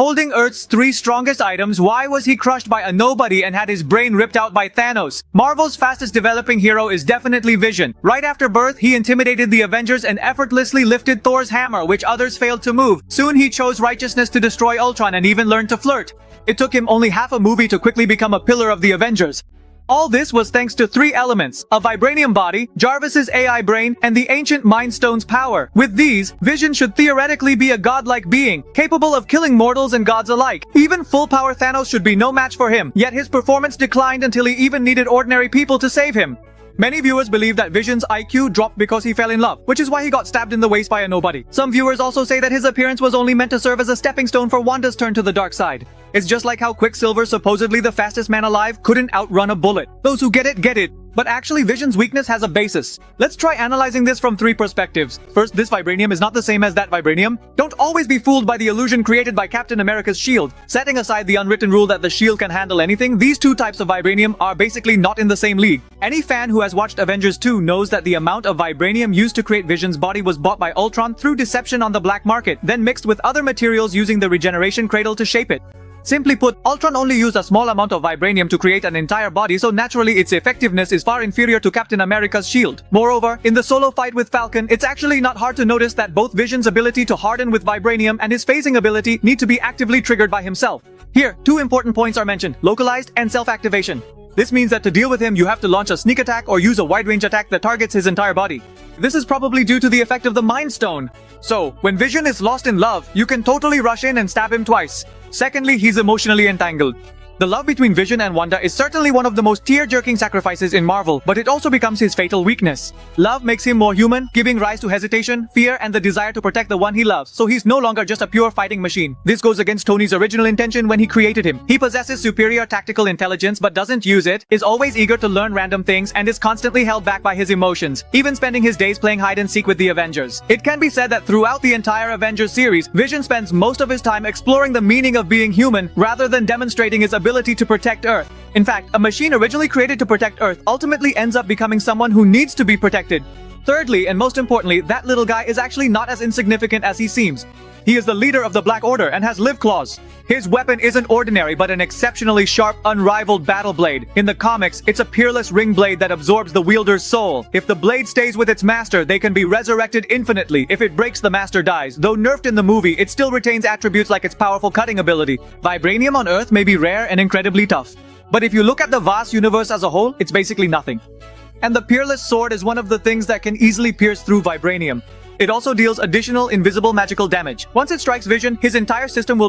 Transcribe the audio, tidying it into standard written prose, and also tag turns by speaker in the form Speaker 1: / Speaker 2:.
Speaker 1: Holding Earth's 3 strongest items, why was he crushed by a nobody and had his brain ripped out by Thanos? Marvel's fastest developing hero is definitely Vision. Right after birth, he intimidated the Avengers and effortlessly lifted Thor's hammer, which others failed to move. Soon he chose righteousness to destroy Ultron and even learned to flirt. It took him only half a movie to quickly become a pillar of the Avengers. All this was thanks to 3 elements: a vibranium body, Jarvis's AI brain, and the ancient Mind Stone's power. With these, Vision should theoretically be a godlike being, capable of killing mortals and gods alike. Even full-power Thanos should be no match for him, yet his performance declined until he even needed ordinary people to save him. Many viewers believe that Vision's IQ dropped because he fell in love, which is why he got stabbed in the waist by a nobody. Some viewers also say that his appearance was only meant to serve as a stepping stone for Wanda's turn to the dark side. It's just like how Quicksilver, supposedly the fastest man alive, couldn't outrun a bullet. Those who get it, get it. But actually, Vision's weakness has a basis. Let's try analyzing this from 3 perspectives. First, this vibranium is not the same as that vibranium. Don't always be fooled by the illusion created by Captain America's shield. Setting aside the unwritten rule that the shield can handle anything, these 2 types of vibranium are basically not in the same league. Any fan who has watched Avengers 2 knows that the amount of vibranium used to create Vision's body was bought by Ultron through deception on the black market, then mixed with other materials using the regeneration cradle to shape it. Simply put, Ultron only used a small amount of vibranium to create an entire body, so naturally its effectiveness is far inferior to Captain America's shield. Moreover, in the solo fight with Falcon, it's actually not hard to notice that both Vision's ability to harden with vibranium and his phasing ability need to be actively triggered by himself. Here, 2 important points are mentioned: localized and self-activation. This means that to deal with him, you have to launch a sneak attack or use a wide-range attack that targets his entire body. This is probably due to the effect of the Mind Stone. So, when Vision is lost in love, you can totally rush in and stab him twice. Secondly, he's emotionally entangled. The love between Vision and Wanda is certainly one of the most tear-jerking sacrifices in Marvel, but it also becomes his fatal weakness. Love makes him more human, giving rise to hesitation, fear, and the desire to protect the one he loves, so he's no longer just a pure fighting machine. This goes against Tony's original intention when he created him. He possesses superior tactical intelligence but doesn't use it, is always eager to learn random things, and is constantly held back by his emotions, even spending his days playing hide-and-seek with the Avengers. It can be said that throughout the entire Avengers series, Vision spends most of his time exploring the meaning of being human, rather than demonstrating his ability to protect Earth. In fact, a machine originally created to protect Earth ultimately ends up becoming someone who needs to be protected. Thirdly, and most importantly, that little guy is actually not as insignificant as he seems. He is the leader of the Black Order and has live claws. His weapon isn't ordinary but an exceptionally sharp, unrivaled battle blade. In the comics, it's a peerless ring blade that absorbs the wielder's soul. If the blade stays with its master, they can be resurrected infinitely. If it breaks, the master dies. Though nerfed in the movie, it still retains attributes like its powerful cutting ability. Vibranium on Earth may be rare and incredibly tough, but if you look at the vast universe as a whole, it's basically nothing. And the peerless sword is one of the things that can easily pierce through vibranium. It also deals additional invisible magical damage. Once it strikes Vision, his entire system will be